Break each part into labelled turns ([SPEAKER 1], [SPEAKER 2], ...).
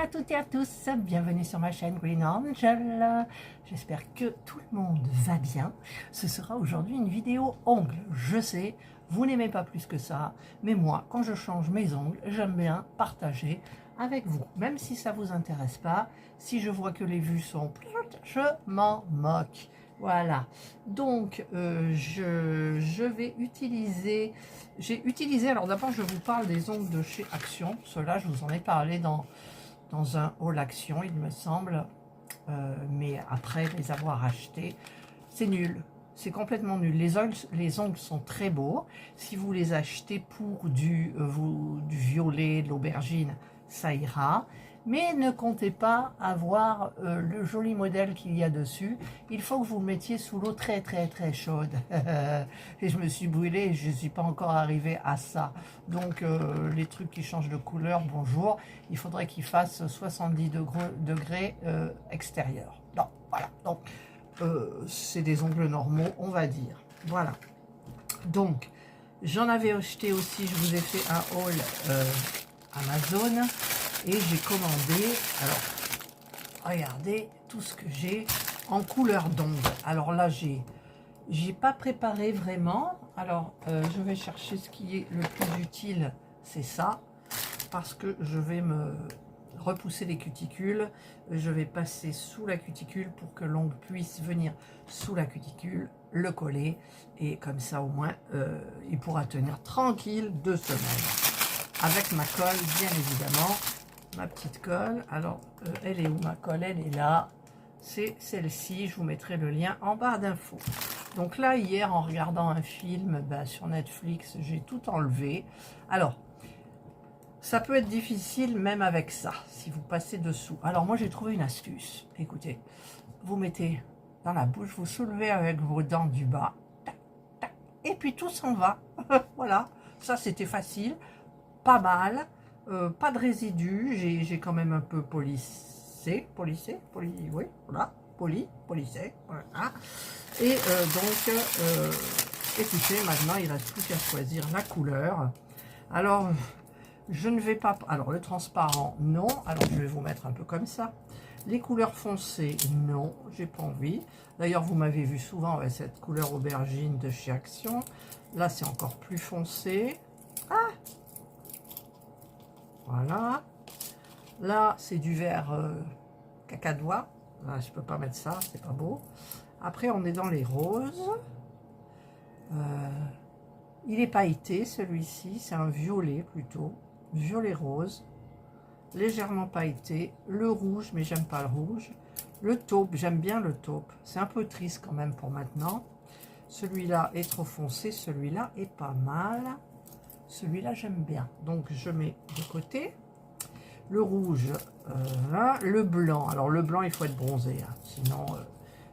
[SPEAKER 1] à toutes et à tous, bienvenue sur ma chaîne Green Angel. J'espère que tout le monde va bien. Ce sera aujourd'hui une vidéo ongles. Je sais, vous n'aimez pas plus que ça, mais moi, quand je change mes ongles, j'aime bien partager avec vous. Même si ça ne vous intéresse pas, si je vois que les vues sont... je m'en moque. Voilà, donc je vais utiliser, alors d'abord je vous parle des ongles de chez Action. Ceux-là, je vous en ai parlé dans un haul Action, il me semble, mais après les avoir achetés, c'est nul, c'est complètement nul. Les ongles sont très beaux, si vous les achetez pour du violet, de l'aubergine, ça ira. Mais ne comptez pas avoir le joli modèle qu'il y a dessus. Il faut que vous le mettiez sous l'eau très chaude. Et je me suis brûlée et je ne suis pas encore arrivée à ça. Donc les trucs qui changent de couleur, bonjour. Il faudrait qu'il fasse 70 degrés extérieur. Non, voilà. Donc c'est des ongles normaux, on va dire. Voilà. Donc j'en avais acheté aussi, je vous ai fait un haul Amazon. Et j'ai commandé, alors, regardez tout ce que j'ai en couleur d'ongles. Alors là, j'ai pas préparé vraiment. Alors, je vais chercher ce qui est le plus utile, c'est ça. Parce que je vais me repousser les cuticules. Je vais passer sous la cuticule pour que l'ongle puisse venir sous la cuticule, le coller. Et comme ça, au moins, il pourra tenir tranquille 2 semaines. Avec ma colle, bien évidemment. Ma petite colle, alors elle est où ma colle? Elle est là, c'est celle-ci, je vous mettrai le lien en barre d'infos. Donc là, hier, en regardant un film sur Netflix, j'ai tout enlevé. Alors, ça peut être difficile même avec ça, si vous passez dessous. Alors moi, j'ai trouvé une astuce. Écoutez, vous mettez dans la bouche, vous soulevez avec vos dents du bas, tac, tac, et puis tout s'en va. Voilà, ça c'était facile, pas mal. Pas de résidus, j'ai quand même un peu polissé, oui, voilà, polissé, voilà. Et donc, écoutez, maintenant il ne reste plus qu'à choisir la couleur. Alors, je ne vais pas, alors le transparent, non, alors je vais vous mettre un peu comme ça. Les couleurs foncées, non, j'ai pas envie. D'ailleurs, vous m'avez vu souvent avec cette couleur aubergine de chez Action. Là, c'est encore plus foncé. Ah! Voilà. Là, c'est du vert cacadois. Là, je peux pas mettre ça, c'est pas beau. Après, on est dans les roses. Il est pailleté, celui-ci. C'est un violet plutôt. Violet rose. Légèrement pailleté. Le rouge, mais j'aime pas le rouge. Le taupe, j'aime bien le taupe. C'est un peu triste quand même pour maintenant. Celui-là est trop foncé. Celui-là est pas mal. Celui-là, j'aime bien. Donc, je mets de côté. Le rouge, là. Le blanc. Alors, le blanc, il faut être bronzé. Hein, sinon,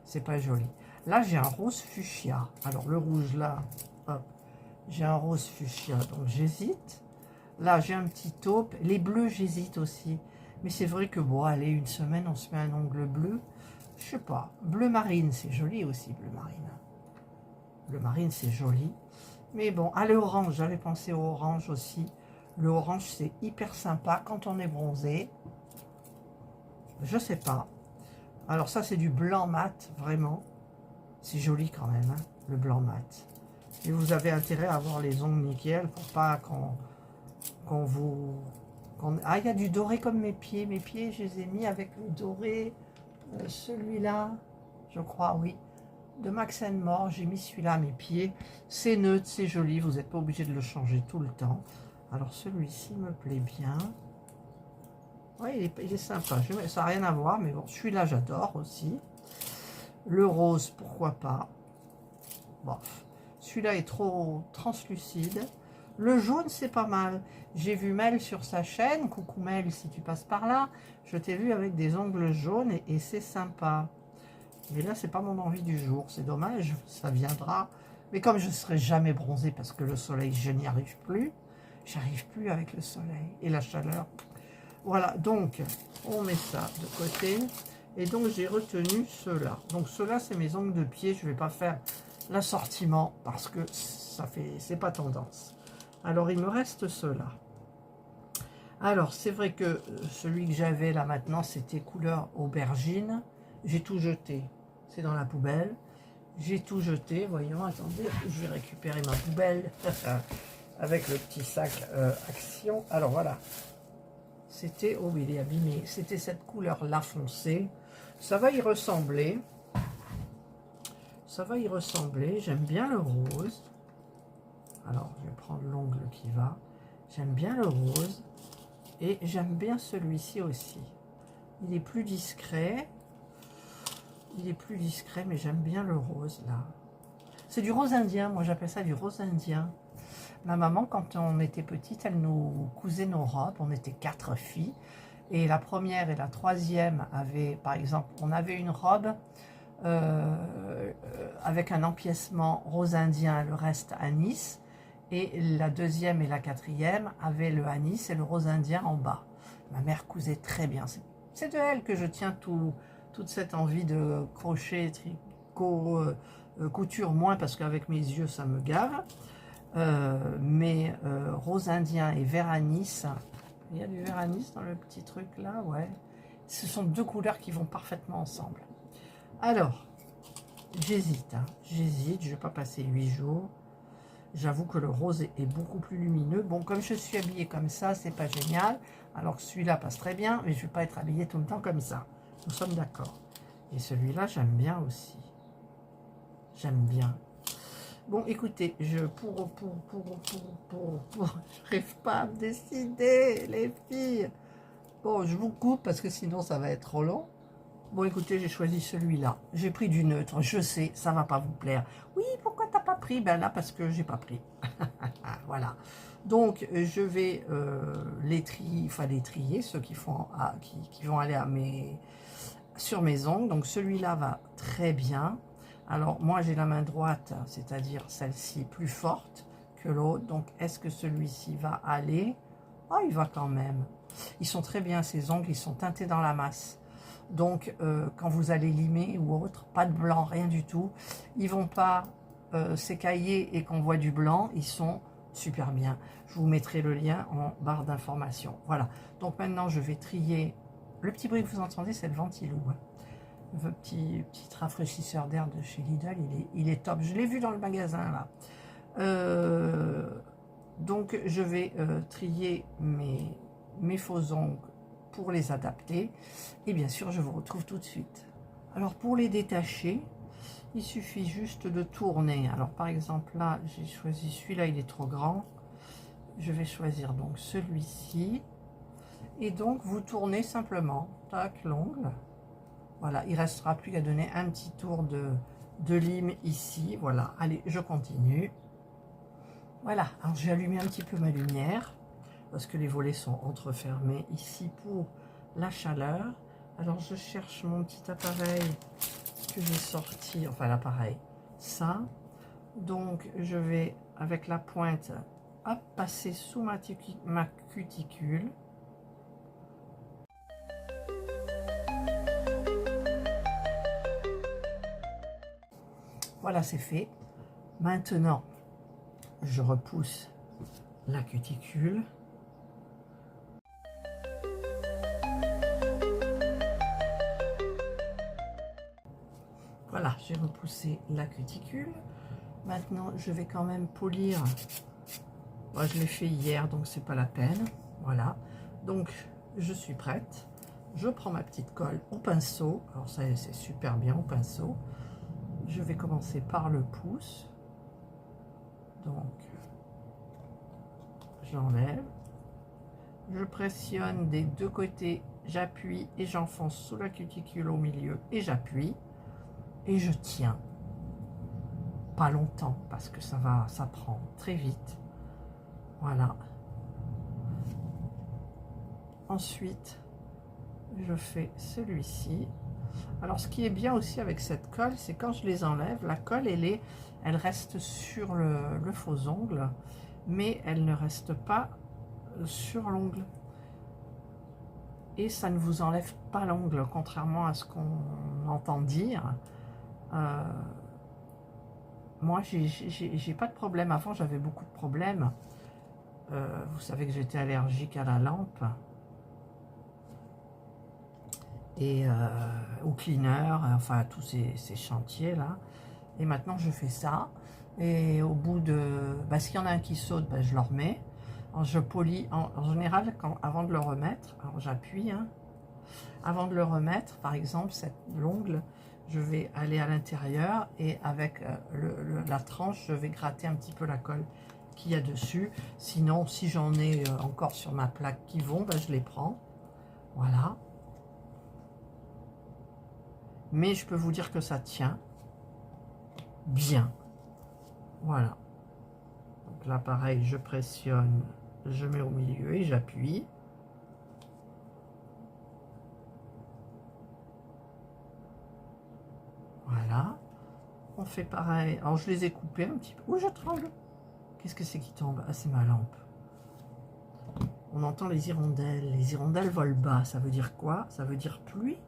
[SPEAKER 1] c'est pas joli. Là, j'ai un rose fuchsia. Alors, le rouge, là, hop. J'ai un rose fuchsia. Donc, j'hésite. Là, j'ai un petit taupe. Les bleus, j'hésite aussi. Mais c'est vrai que, bon, allez, une semaine, on se met un ongle bleu. Je sais pas. Bleu marine, c'est joli aussi, bleu marine. Bleu marine, c'est joli. Mais bon, allez, orange, j'avais pensé au orange aussi. Le orange, c'est hyper sympa quand on est bronzé. Je sais pas. Alors ça, c'est du blanc mat, vraiment. C'est joli quand même, hein, le blanc mat. Et vous avez intérêt à avoir les ongles nickel pour pas qu'on vous... Ah, il y a du doré comme mes pieds. Mes pieds, je les ai mis avec le doré. Celui-là, je crois, oui. De Max & More, j'ai mis celui-là à mes pieds. C'est neutre, c'est joli, vous n'êtes pas obligé de le changer tout le temps. Alors celui-ci me plaît bien. Oui, il est sympa. Ça n'a rien à voir, mais bon, celui-là j'adore aussi. Le rose, pourquoi pas. Bon, celui-là est trop translucide. Le jaune, c'est pas mal. J'ai vu Mel sur sa chaîne. Coucou Mel, si tu passes par là. Je t'ai vu avec des ongles jaunes et c'est sympa. Mais là, c'est pas mon envie du jour. C'est dommage, ça viendra. Mais comme je ne serai jamais bronzée parce que le soleil, je n'y arrive plus. J'arrive plus avec le soleil et la chaleur. Voilà, donc, on met ça de côté. Et donc, j'ai retenu ceux-là. Donc, ceux-là, c'est mes ongles de pied. Je ne vais pas faire l'assortiment parce que c'est pas tendance. Alors, il me reste ceux-là. Alors, c'est vrai que celui que j'avais là maintenant, c'était couleur aubergine. J'ai tout jeté. C'est dans la poubelle. J'ai tout jeté. Voyons, attendez, je vais récupérer ma poubelle avec le petit sac Action. Alors voilà. C'était, oh il est abîmé. C'était cette couleur-là foncée. Ça va y ressembler. Ça va y ressembler. J'aime bien le rose. Alors, je vais prendre l'ongle qui va. J'aime bien le rose. Et j'aime bien celui-ci aussi. Il est plus discret. Il est plus discret, mais j'aime bien le rose, là. C'est du rose indien. Moi, j'appelle ça du rose indien. Ma maman, quand on était petite, elle nous cousait nos robes. On était 4 filles. Et la première et la troisième avaient, par exemple, on avait une robe avec un empiècement rose indien, le reste anis. Et la deuxième et la quatrième avaient le anis et le rose indien en bas. Ma mère cousait très bien. C'est de elle que je tiens toute cette envie de crochet, tricot, couture, moins parce qu'avec mes yeux ça me gave. Mais rose indien et vert anis, il y a du vert anis dans le petit truc là, ouais. Ce sont deux couleurs qui vont parfaitement ensemble. Alors, j'hésite, hein. J'hésite, je ne vais pas passer 8 jours. J'avoue que le rose est beaucoup plus lumineux. Bon, comme je suis habillée comme ça, c'est pas génial. Alors que celui-là passe très bien, mais je ne vais pas être habillée tout le temps comme ça. Nous sommes d'accord. Et celui-là, j'aime bien aussi. J'aime bien. Bon, écoutez, je n'arrive pas à me décider, les filles. Bon, je vous coupe parce que sinon ça va être trop long. Bon, écoutez, j'ai choisi celui-là. J'ai pris du neutre. Je sais, ça va pas vous plaire. Oui, pourquoi t'as pas pris? Ben là, parce que j'ai pas pris. Voilà. Donc, je vais les trier, ceux qui font, qui vont aller sur mes ongles. Donc, celui-là va très bien. Alors, moi, j'ai la main droite, c'est-à-dire celle-ci plus forte que l'autre. Donc, est-ce que celui-ci va aller? Oh, il va quand même. Ils sont très bien, ces ongles. Ils sont teintés dans la masse. Donc, quand vous allez limer ou autre, pas de blanc, rien du tout. Ils vont pas s'écailler et qu'on voit du blanc. Ils sont super bien. Je vous mettrai le lien en barre d'information. Voilà. Donc maintenant, je vais trier. Le petit bruit que vous entendez, c'est le ventilou. Hein. Le petit rafraîchisseur d'air de chez Lidl, il est top. Je l'ai vu dans le magasin, là. Donc, je vais trier mes faux ongles pour les adapter. Et bien sûr, je vous retrouve tout de suite. Alors, pour les détacher, il suffit juste de tourner. Alors, par exemple, là, j'ai choisi celui-là, il est trop grand. Je vais choisir donc celui-ci. Et donc, vous tournez simplement. Tac, l'ongle. Voilà, il restera plus qu'à donner un petit tour de lime ici. Voilà, allez, je continue. Voilà, alors j'ai allumé un petit peu ma lumière parce que les volets sont entrefermés ici pour la chaleur. Alors je cherche mon petit appareil que j'ai sorti, enfin l'appareil, ça. Donc je vais avec la pointe passer sous ma cuticule. Voilà, c'est fait. Maintenant, je repousse la cuticule. Voilà, j'ai repoussé la cuticule. Maintenant, je vais quand même polir. Moi, je l'ai fait hier, donc c'est pas la peine. Voilà. Donc, je suis prête. Je prends ma petite colle au pinceau. Alors ça, c'est super bien au pinceau. Je vais commencer par le pouce. Donc, j'enlève. Je pressionne des deux côtés, j'appuie et j'enfonce sous la cuticule au milieu et j'appuie. Et je tiens. Pas longtemps parce que ça prend très vite. Voilà. Ensuite, je fais celui-ci. Alors, ce qui est bien aussi avec cette colle, c'est quand je les enlève, la colle, elle reste sur le faux ongle, mais elle ne reste pas sur l'ongle. Et ça ne vous enlève pas l'ongle, contrairement à ce qu'on entend dire. Moi, j'ai pas de problème. Avant, j'avais beaucoup de problèmes. Vous savez que j'étais allergique à la lampe et au cleaner, enfin à tous ces chantiers là. Et maintenant je fais ça. Et au bout de... s'il y en a un qui saute, je le remets. Alors, je polis en général avant de le remettre. Alors j'appuie. Hein, avant de le remettre, par exemple, l'ongle, je vais aller à l'intérieur et avec la tranche, je vais gratter un petit peu la colle qu'il y a dessus. Sinon, si j'en ai encore sur ma plaque qui vont, je les prends. Voilà. Mais je peux vous dire que ça tient bien. Voilà. Donc là, pareil, je pressionne, je mets au milieu et j'appuie. Voilà. On fait pareil. Alors, je les ai coupés un petit peu. Oh, je tremble. Qu'est-ce que c'est qui tombe? Ah, c'est ma lampe. On entend les hirondelles. Les hirondelles volent bas. Ça veut dire quoi? Ça veut dire pluie.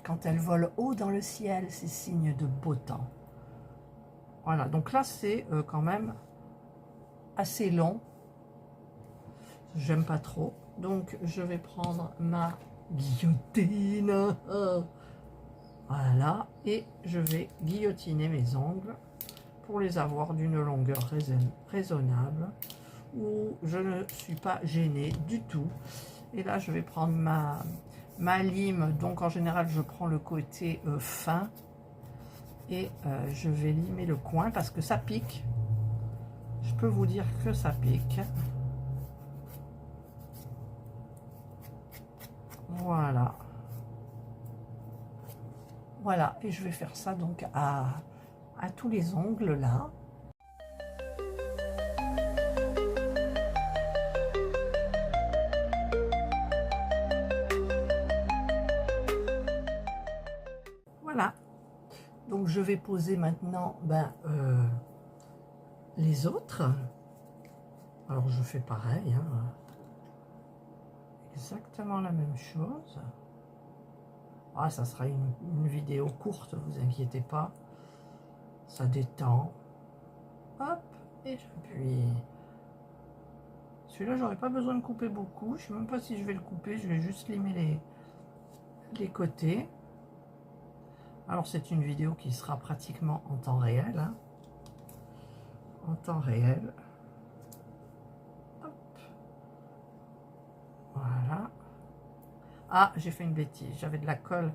[SPEAKER 1] Quand elles volent haut dans le ciel, c'est signe de beau temps. Voilà. Donc là, c'est quand même assez long. J'aime pas trop. Donc, je vais prendre ma guillotine. Voilà. Et je vais guillotiner mes ongles pour les avoir d'une longueur raisonnable, où je ne suis pas gênée du tout. Et là, je vais prendre ma lime. Donc, en général, je prends le côté fin et je vais limer le coin parce que ça pique. Je peux vous dire que ça pique. Voilà. Voilà. Et je vais faire ça donc à tous les ongles là. Voilà. Donc je vais poser maintenant les autres. Alors je fais pareil, hein. Exactement la même chose. Ah, ça sera une vidéo courte, vous inquiétez pas. Ça détend. Hop, et j'appuie. Celui-là, j'aurais pas besoin de couper beaucoup. Je sais même pas si je vais le couper. Je vais juste limer les côtés. Alors, c'est une vidéo qui sera pratiquement en temps réel. Hein. En temps réel. Hop. Voilà. Ah, j'ai fait une bêtise. J'avais de la colle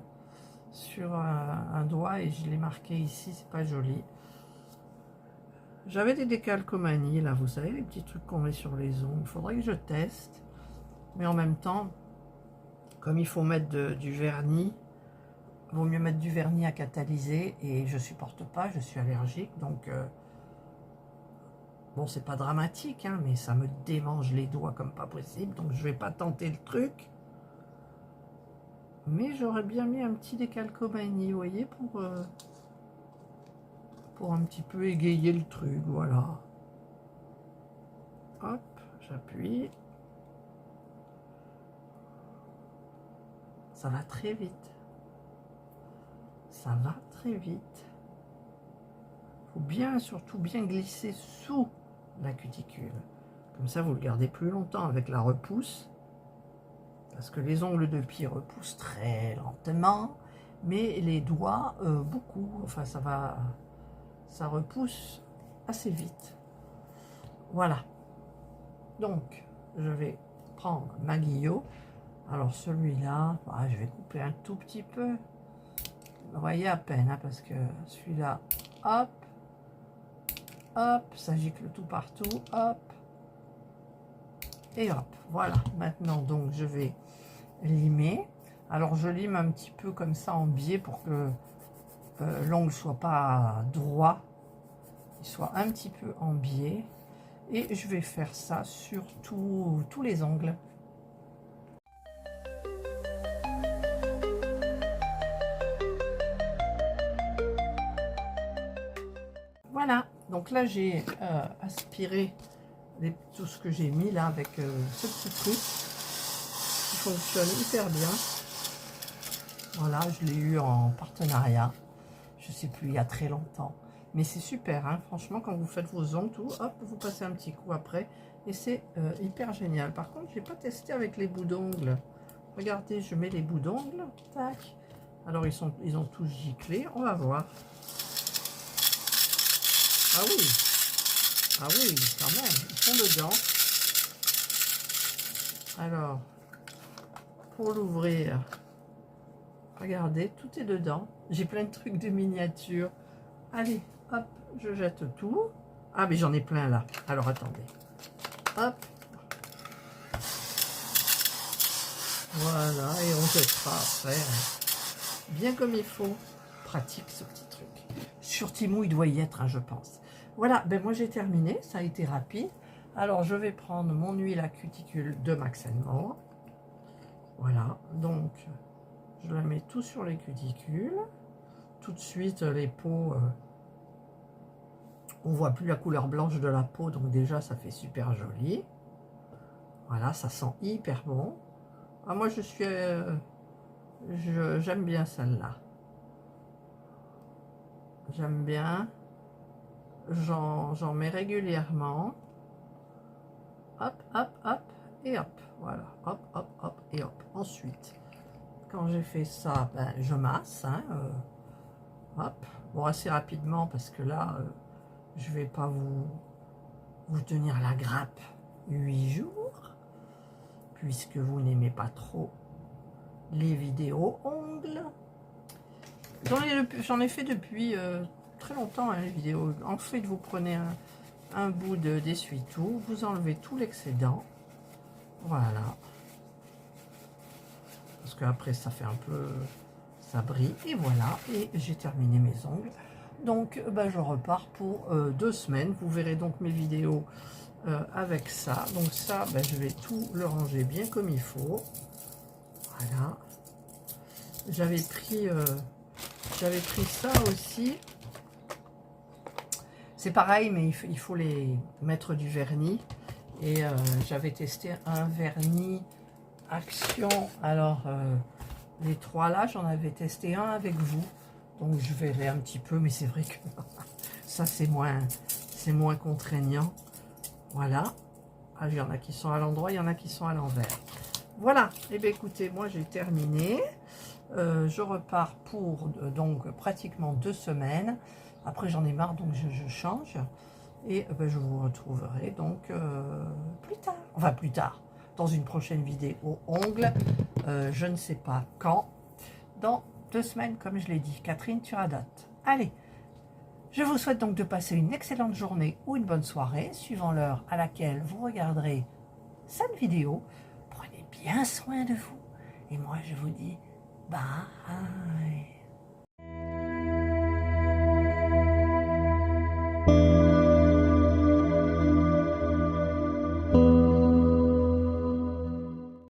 [SPEAKER 1] sur un doigt et je l'ai marqué ici. C'est pas joli. J'avais des décalcomanies, là, vous savez, les petits trucs qu'on met sur les ongles. Il faudrait que je teste. Mais en même temps, comme il faut mettre du vernis, il vaut mieux mettre du vernis à catalyser. Et je supporte pas, je suis allergique. Donc, bon, c'est pas dramatique, hein, mais ça me démange les doigts comme pas possible. Donc, je vais pas tenter le truc. Mais j'aurais bien mis un petit décalcomanie, vous voyez, pour un petit peu égayer le truc, voilà. Hop, j'appuie. Ça va très vite. Ça va très vite. Il faut surtout bien glisser sous la cuticule. Comme ça, vous le gardez plus longtemps avec la repousse. Parce que les ongles de pied repoussent très lentement. Mais les doigts, beaucoup. Enfin, ça repousse assez vite. Voilà. Donc, je vais prendre ma guillot. Alors, celui-là, je vais couper un tout petit peu. Vous voyez à peine, hein, parce que celui-là, hop, hop, ça gicle tout partout, hop, et hop. Voilà. Maintenant, donc, je vais limer. Alors, je lime un petit peu comme ça en biais pour que l'ongle soit pas droit, il soit un petit peu en biais. Et je vais faire ça sur tous les ongles. Voilà, donc là j'ai aspiré tout ce que j'ai mis là avec ce petit truc qui fonctionne hyper bien. Voilà, je l'ai eu en partenariat, je sais plus, il y a très longtemps. Mais c'est super, hein, franchement, quand vous faites vos ongles, tout, hop, vous passez un petit coup après. Et c'est hyper génial. Par contre, je n'ai pas testé avec les bouts d'ongles. Regardez, je mets les bouts d'ongles. Tac. Alors, ils ont tous giclé. On va voir. Ah oui. Ah oui, quand même. Ils sont dedans. Alors, pour l'ouvrir, regardez, tout est dedans. J'ai plein de trucs de miniature. Allez, hop, je jette tout. Ah, mais j'en ai plein là. Alors, attendez. Hop. Voilà, et on jettera après. Bien comme il faut. Pratique ce petit truc. Sur Temu, il doit y être, hein, je pense. Voilà, ben moi j'ai terminé. Ça a été rapide. Alors, je vais prendre mon huile à cuticule de Max & More. Voilà, donc je la mets tout sur les cuticules. Tout de suite, les peaux, on voit plus la couleur blanche de la peau, donc déjà ça fait super joli. Voilà, ça sent hyper bon. Ah, moi je suis, j'aime bien celle-là. J'aime bien. J'en mets régulièrement. Hop, hop, hop, et hop. Voilà, hop, hop, hop, et hop. Ensuite, quand j'ai fait ça, ben, je masse. Hein, hop. Bon, assez rapidement, parce que là, je vais pas vous tenir la grappe 8 jours, puisque vous n'aimez pas trop les vidéos ongles. J'en ai fait depuis très longtemps, hein, les vidéos. En fait, vous prenez un bout d'essuie-tout, vous enlevez tout l'excédent. Voilà. Parce qu'après, ça fait un peu... ça brille. Et voilà. Et j'ai terminé mes ongles. Donc, ben, je repars pour 2 semaines. Vous verrez donc mes vidéos avec ça. Donc ça, ben, je vais tout le ranger bien comme il faut. Voilà. J'avais pris ça aussi. C'est pareil, mais il faut les mettre du vernis. Et j'avais testé un vernis Action. Alors, les 3 là, j'en avais testé un avec vous. Donc, je verrai un petit peu. Mais c'est vrai que ça, c'est moins contraignant. Voilà. Ah, il y en a qui sont à l'endroit, il y en a qui sont à l'envers. Voilà. Et bien, écoutez, moi, j'ai terminé. Je repars pour donc pratiquement 2 semaines. Après, j'en ai marre, donc je change. Et ben, je vous retrouverai donc plus tard. Enfin, plus tard. Dans une prochaine vidéo ongles. Je ne sais pas quand. Dans 2 semaines, comme je l'ai dit. Catherine, tu as date. Allez. Je vous souhaite donc de passer une excellente journée ou une bonne soirée, suivant l'heure à laquelle vous regarderez cette vidéo. Prenez bien soin de vous. Et moi, je vous dis bye.